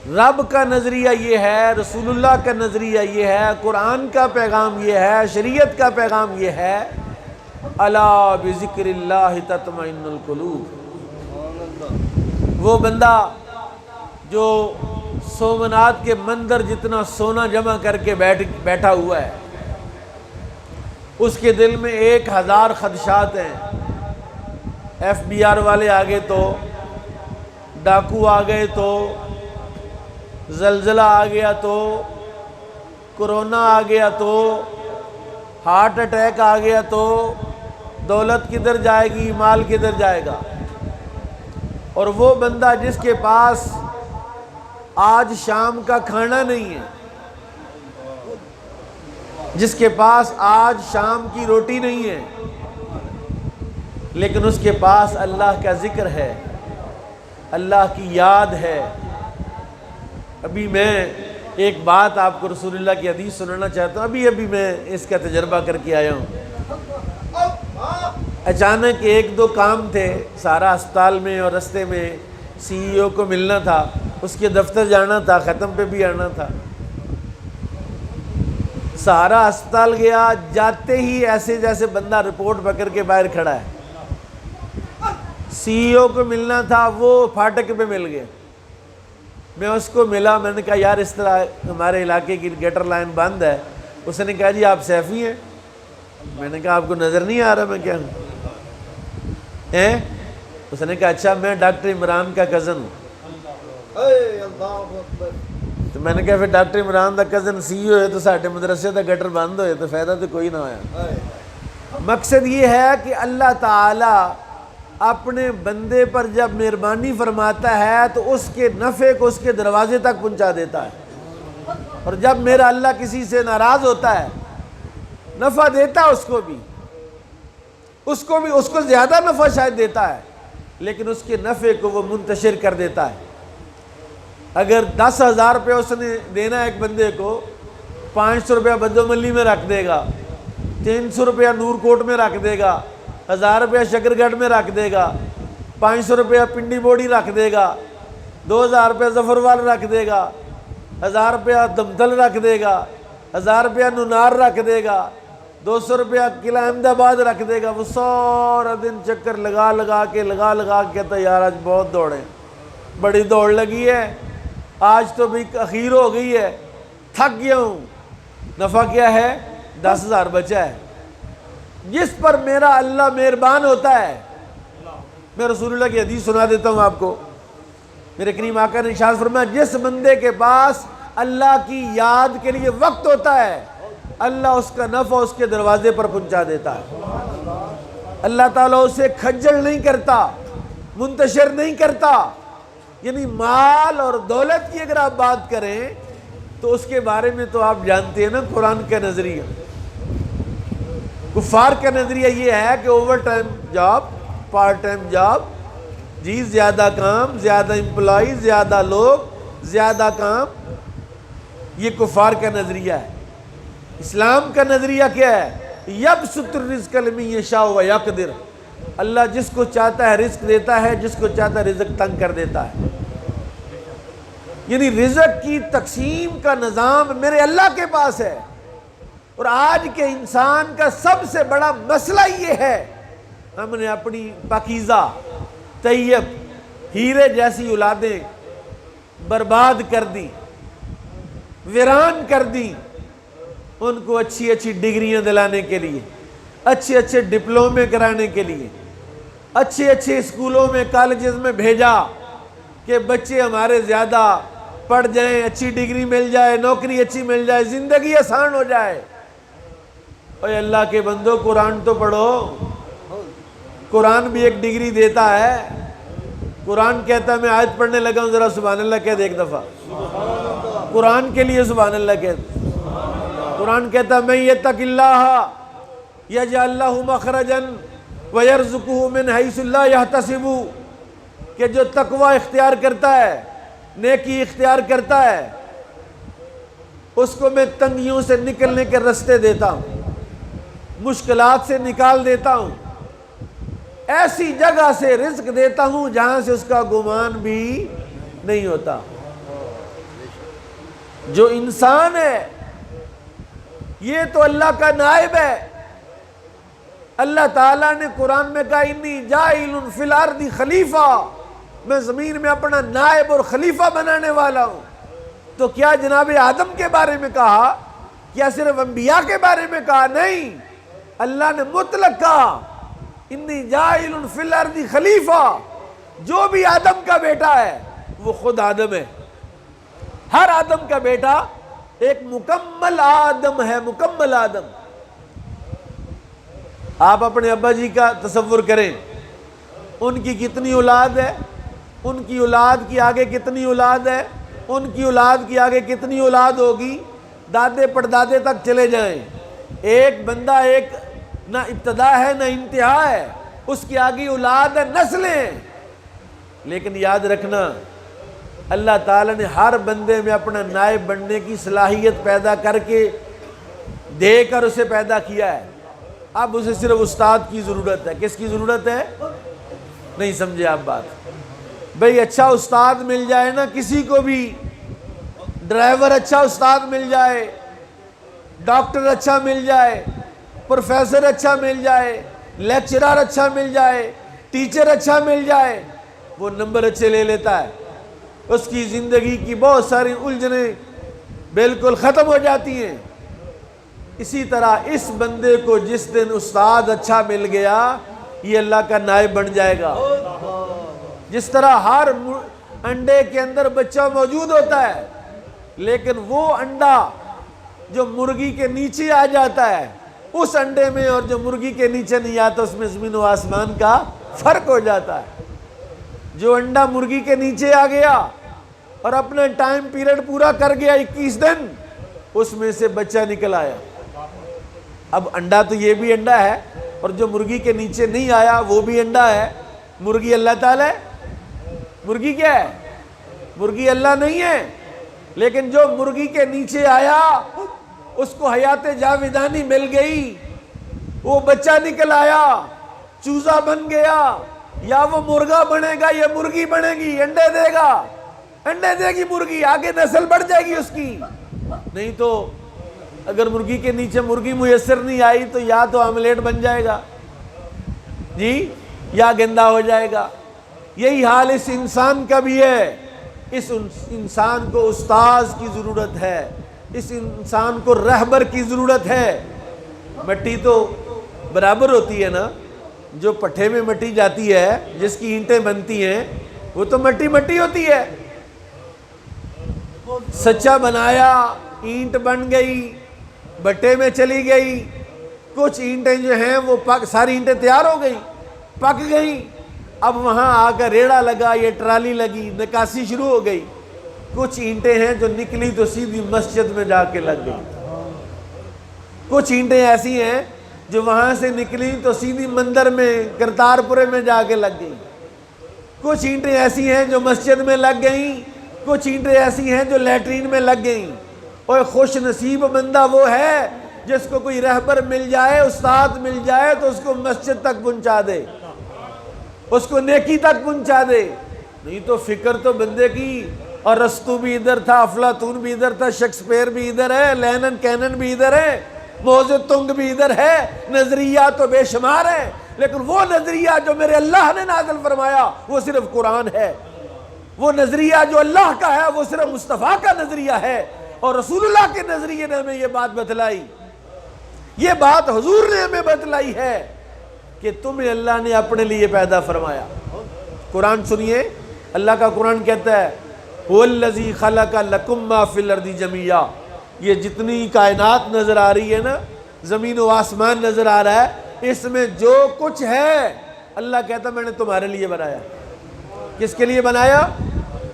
رب کا نظریہ یہ ہے، رسول اللہ کا نظریہ یہ ہے، قرآن کا پیغام یہ ہے، شریعت کا پیغام یہ ہے، الا بذکر اللہ تطمئن القلوب۔ وہ بندہ جو سومنات کے مندر جتنا سونا جمع کر کے بیٹھا ہوا ہے، اس کے دل میں 1000 خدشات ہیں۔ ایف بی آر والے آ گئے تو، ڈاکو آ گئے تو، زلزلہ آ گیا تو، کرونا آ گیا تو، ہارٹ اٹیک آ گیا تو، دولت کدھر جائے گی، مال کدھر جائے گا۔ اور وہ بندہ جس کے پاس آج شام کا کھانا نہیں ہے، جس کے پاس آج شام کی روٹی نہیں ہے، لیکن اس کے پاس اللہ کا ذکر ہے، اللہ کی یاد ہے۔ ابھی میں ایک بات آپ کو رسول اللہ کی حدیث سنانا چاہتا ہوں، ابھی میں اس کا تجربہ کر کے آیا ہوں۔ اچانک 1-2 کام تھے سارا ہسپتال میں، اور رستے میں سی ای او کو ملنا تھا، اس کے دفتر جانا تھا، ختم پہ بھی آنا تھا۔ سارا ہسپتال گیا، جاتے ہی ایسے جیسے بندہ رپورٹ پکڑ کے باہر کھڑا ہے۔ سی ای او کو ملنا تھا، وہ پھاٹک پہ مل گئے۔ میں اس کو ملا، میں نے کہا یار اس طرح ہمارے علاقے کی گٹر لائن بند ہے۔ اس نے کہا جی آپ سیفی ہیں؟ میں نے کہا آپ کو نظر نہیں آ رہا میں کیا ہوں؟ اس نے کہا اچھا میں ڈاکٹر عمران کا کزن ہوں۔ تو میں نے کہا پھر ڈاکٹر عمران دا کزن سی ای او ہے تو ساڈے مدرسے دا گٹر بند ہوئے تو فائدہ تو کوئی نہ ہویا۔ مقصد یہ ہے کہ اللہ تعالیٰ اپنے بندے پر جب مہربانی فرماتا ہے تو اس کے نفع کو اس کے دروازے تک پہنچا دیتا ہے، اور جب میرا اللہ کسی سے ناراض ہوتا ہے نفع دیتا ہے، اس کو زیادہ نفع شاید دیتا ہے، لیکن اس کے نفع کو وہ منتشر کر دیتا ہے۔ اگر 10,000 روپے اس نے دینا ہے ایک بندے کو، 500 روپیہ بدوملی میں رکھ دے گا، 300 روپیہ نور کوٹ میں رکھ دے گا، 1000 روپیہ شکر گڑھ میں رکھ دے گا، 500 روپیہ پنڈی بوڑی رکھ دے گا، 2000 روپیہ ظفروال رکھ دے گا، 1000 روپیہ دمتل رکھ دے گا، 1000 روپیہ نونار رکھ دے گا، 200 روپیہ قلعہ احمد آباد رکھ دے گا۔ وہ سارا دن چکر لگا کے کہتا ہے یار آج بہت دوڑے، بڑی دوڑ لگی ہے، آج تو بھی اخیر ہو گئی ہے، تھک گیا ہوں۔ نفع کیا ہے؟ 10,000 بچا ہے۔ جس پر میرا اللہ مہربان ہوتا ہے، میں رسول اللہ کی حدیث سنا دیتا ہوں آپ کو۔ میرے کریم آقا نے ارشاد فرمایا جس بندے کے پاس اللہ کی یاد کے لیے وقت ہوتا ہے، اللہ اس کا نفع اس کے دروازے پر پہنچا دیتا ہے۔ اللہ تعالیٰ اسے کھجل نہیں کرتا، منتشر نہیں کرتا۔ یعنی مال اور دولت کی اگر آپ بات کریں تو اس کے بارے میں تو آپ جانتے ہیں نا قرآن کا نظریہ۔ کفار کا نظریہ یہ ہے کہ overtime job, part time job, جی زیادہ کام، زیادہ امپلائی، زیادہ لوگ، زیادہ کام، یہ کفار کا نظریہ ہے۔ اسلام کا نظریہ کیا ہے؟ یبسط الرزق لمن یشاء ویقدر، اللہ جس کو چاہتا ہے رزق دیتا ہے، جس کو چاہتا ہے رزق تنگ کر دیتا ہے۔ یعنی رزق کی تقسیم کا نظام میرے اللہ کے پاس ہے۔ اور آج کے انسان کا سب سے بڑا مسئلہ یہ ہے، ہم نے اپنی پاکیزہ طیب ہیرے جیسی اولادیں برباد کر دی، ویران کر دی، ان کو اچھی اچھی ڈگریاں دلانے کے لیے، اچھے اچھے ڈپلومے کرانے کے لیے، اچھے اچھے اسکولوں میں کالجز میں بھیجا کہ بچے ہمارے زیادہ پڑھ جائیں، اچھی ڈگری مل جائے، نوکری اچھی مل جائے، زندگی آسان ہو جائے۔ اے اللہ کے بندو قرآن تو پڑھو، قرآن بھی ایک ڈگری دیتا ہے۔ قرآن کہتا ہے میں آیت پڑھنے لگا ہوں، ذرا سبحان اللہ کہہ دے ایک دفعہ، قرآن کے لیے سبحان اللہ کہہ دے۔ قرآن کہتا ہے من یتق اللہ یجعل لہ مخرجا ویرزقہ من حیث لا یحتسب، کہ جو تقوی اختیار کرتا ہے، نیکی اختیار کرتا ہے، اس کو میں تنگیوں سے نکلنے کے راستے دیتا ہوں، مشکلات سے نکال دیتا ہوں، ایسی جگہ سے رزق دیتا ہوں جہاں سے اس کا گمان بھی نہیں ہوتا۔ جو انسان ہے یہ تو اللہ کا نائب ہے. اللہ تعالیٰ نے قرآن میں کہا انی جاعل فی الارض خلیفہ، میں زمین میں اپنا نائب اور خلیفہ بنانے والا ہوں. تو کیا جناب آدم کے بارے میں کہا؟ کیا صرف انبیاء کے بارے میں کہا؟ نہیں، اللہ نے مطلق کہا انی جاعل فی الارض خلیفہ. جو بھی آدم کا بیٹا ہے وہ خود آدم ہے. ہر آدم کا بیٹا ایک مکمل آدم ہے، مکمل آدم. آپ اپنے ابا جی کا تصور کریں، ان کی کتنی اولاد ہے، ان کی اولاد کی آگے کتنی اولاد ہے، ان کی اولاد کی آگے کتنی اولاد ہوگی، دادے پردادے تک چلے جائیں. ایک بندہ ایک نہ ابتدا ہے نہ انتہا ہے، اس کی آگے اولاد ہے، نسلیں. لیکن یاد رکھنا اللہ تعالیٰ نے ہر بندے میں اپنا نائب بننے کی صلاحیت پیدا کر کے دے کر اسے پیدا کیا ہے. اب اسے صرف استاد کی ضرورت ہے. کس کی ضرورت ہے؟ نہیں سمجھے آپ بات؟ بھئی اچھا استاد مل جائے نا کسی کو بھی، ڈرائیور اچھا استاد مل جائے، ڈاکٹر اچھا مل جائے، پروفیسر اچھا مل جائے، لیکچرر اچھا مل جائے، ٹیچر اچھا مل جائے، وہ نمبر اچھے لے لیتا ہے. اس کی زندگی کی بہت ساری الجھنیں بالکل ختم ہو جاتی ہیں. اسی طرح اس بندے کو جس دن استاد اچھا مل گیا یہ اللہ کا نائب بن جائے گا. جس طرح ہر انڈے کے اندر بچہ موجود ہوتا ہے، لیکن وہ انڈا جو مرغی کے نیچے آ جاتا ہے اس انڈے میں اور جو مرغی کے نیچے نہیں آتا اس میں زمین و آسمان کا فرق ہو جاتا ہے. جو انڈا مرغی کے نیچے آ گیا اور اپنا ٹائم پیریڈ پورا کر گیا 21 دن، اس میں سے بچہ نکل آیا. اب انڈا تو یہ بھی انڈا ہے اور جو مرغی کے نیچے نہیں آیا وہ بھی انڈا ہے. مرغی اللہ تعالیٰ ہے، مرغی کیا ہے؟ مرغی اللہ نہیں ہے. لیکن جو مرغی کے نیچے آیا اس کو حیات جاویدانی مل گئی، وہ بچہ نکل آیا، چوزا بن گیا. یا وہ مرغا بنے گا یا مرغی بنے گی، انڈے دے گا، انڈے دے گی مرغی، آگے نسل بڑھ جائے گی اس کی. نہیں تو اگر مرغی کے نیچے مرغی میسر نہیں آئی تو یا تو آملیٹ بن جائے گا جی یا گندا ہو جائے گا. یہی حال اس انسان کا بھی ہے. اس انسان کو استاذ کی ضرورت ہے، اس انسان کو رہبر کی ضرورت ہے. مٹی تو برابر ہوتی ہے نا، جو پٹھے میں مٹی جاتی ہے جس کی اینٹیں بنتی ہیں وہ تو مٹی مٹی ہوتی ہے. سچا بنایا، اینٹ بن گئی، بٹے میں چلی گئی. کچھ اینٹیں جو ہیں وہ ساری اینٹیں تیار ہو گئی، پک گئی. اب وہاں آ کر ریڑا لگا، یہ ٹرالی لگی، نکاسی شروع ہو گئی. کچھ اینٹیں ہیں جو نکلی تو سیدھی مسجد میں جا کے لگ گئی. کچھ اینٹیں ایسی ہیں جو وہاں سے نکلی تو سیدھی مندر میں کرتارپورے میں جا کے لگ گئی. کچھ اینٹیں ایسی ہیں جو مسجد میں لگ گئیں، کچھ اینٹیں ایسی ہیں جو لیٹرین میں لگ گئیں. اور خوش نصیب بندہ وہ ہے جس کو کوئی رہبر مل جائے، استاد مل جائے تو اس کو مسجد تک پہنچا دے، اس کو نیکی تک پہنچا دے. نہیں تو فکر تو بندے کی، اور ارسطو بھی ادھر تھا، افلاطون بھی ادھر تھا، شیکسپیئر بھی ادھر ہے، لینن کینن بھی ادھر ہے، موزے تنگ بھی ادھر ہے. نظریات تو بے شمار ہے، لیکن وہ نظریہ جو میرے اللہ نے نازل فرمایا وہ صرف قرآن ہے. وہ نظریہ جو اللہ کا ہے وہ صرف مصطفیٰ کا نظریہ ہے. اور رسول اللہ کے نظریے نے ہمیں یہ بات بتلائی، یہ بات حضور نے ہمیں بتلائی ہے کہ تمہیں اللہ نے اپنے لیے پیدا فرمایا. قرآن سنیے، اللہ کا قرآن کہتا ہے هو الذی خلق لکم ما فی الارض جمیعا. یہ جتنی کائنات نظر آ رہی ہے نا، زمین و آسمان نظر آ رہا ہے، اس میں جو کچھ ہے اللہ کہتا میں نے تمہارے لیے بنایا. کس کے لیے بنایا؟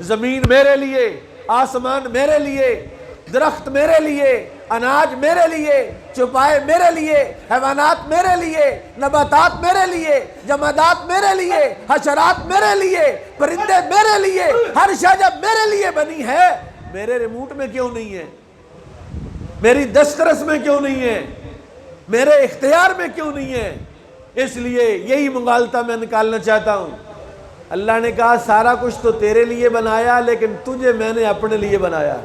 زمین میرے لیے، آسمان میرے لیے، درخت میرے لیے، اناج میرے لیے، چوپائے میرے لیے، حیوانات میرے لیے، نباتات میرے لیے، جمادات میرے لیے، حشرات میرے لیے، پرندے میرے لیے. ہر شے جب میرے لیے بنی ہے، میرے ریموٹ میں کیوں نہیں ہے؟ میری دسترس میں کیوں نہیں ہے؟ میرے اختیار میں کیوں نہیں ہے؟ اس لیے یہی مغالطہ میں نکالنا چاہتا ہوں. اللہ نے کہا سارا کچھ تو تیرے لیے بنایا، لیکن تجھے میں نے اپنے لیے بنایا.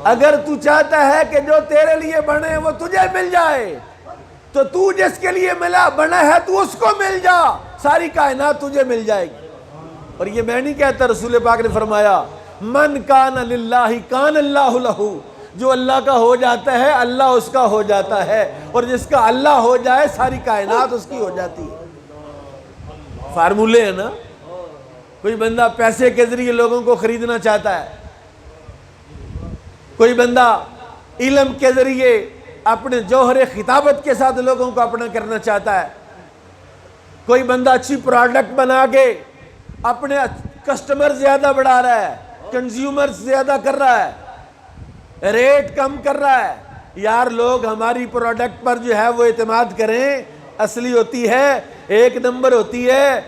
اگر تو چاہتا ہے کہ جو تیرے لیے بنے وہ تجھے مل جائے تو تو جس کے لیے بنا ہے تو اس کو مل جا، ساری کائنات تجھے مل جائے گی۔ اور یہ میں نہیں کہتا، رسول پاک نے فرمایا من کان للہ کان اللہ لہو، جو اللہ کا ہو جاتا ہے اللہ اس کا ہو جاتا ہے، اور جس کا اللہ ہو جائے ساری کائنات اس کی ہو جاتی ہے۔ فارمولے ہیں نا۔ کوئی بندہ پیسے کے ذریعے لوگوں کو خریدنا چاہتا ہے، کوئی بندہ علم کے ذریعے اپنے جوہر خطابت کے ساتھ لوگوں کو اپنا کرنا چاہتا ہے، کوئی بندہ اچھی پروڈکٹ بنا کے اپنے کسٹمر زیادہ بڑھا رہا ہے، کنزیومر زیادہ کر رہا ہے، ریٹ کم کر رہا ہے۔ یار لوگ ہماری پروڈکٹ پر جو ہے وہ اعتماد کریں، اصلی ہوتی ہے، ایک نمبر ہوتی ہے۔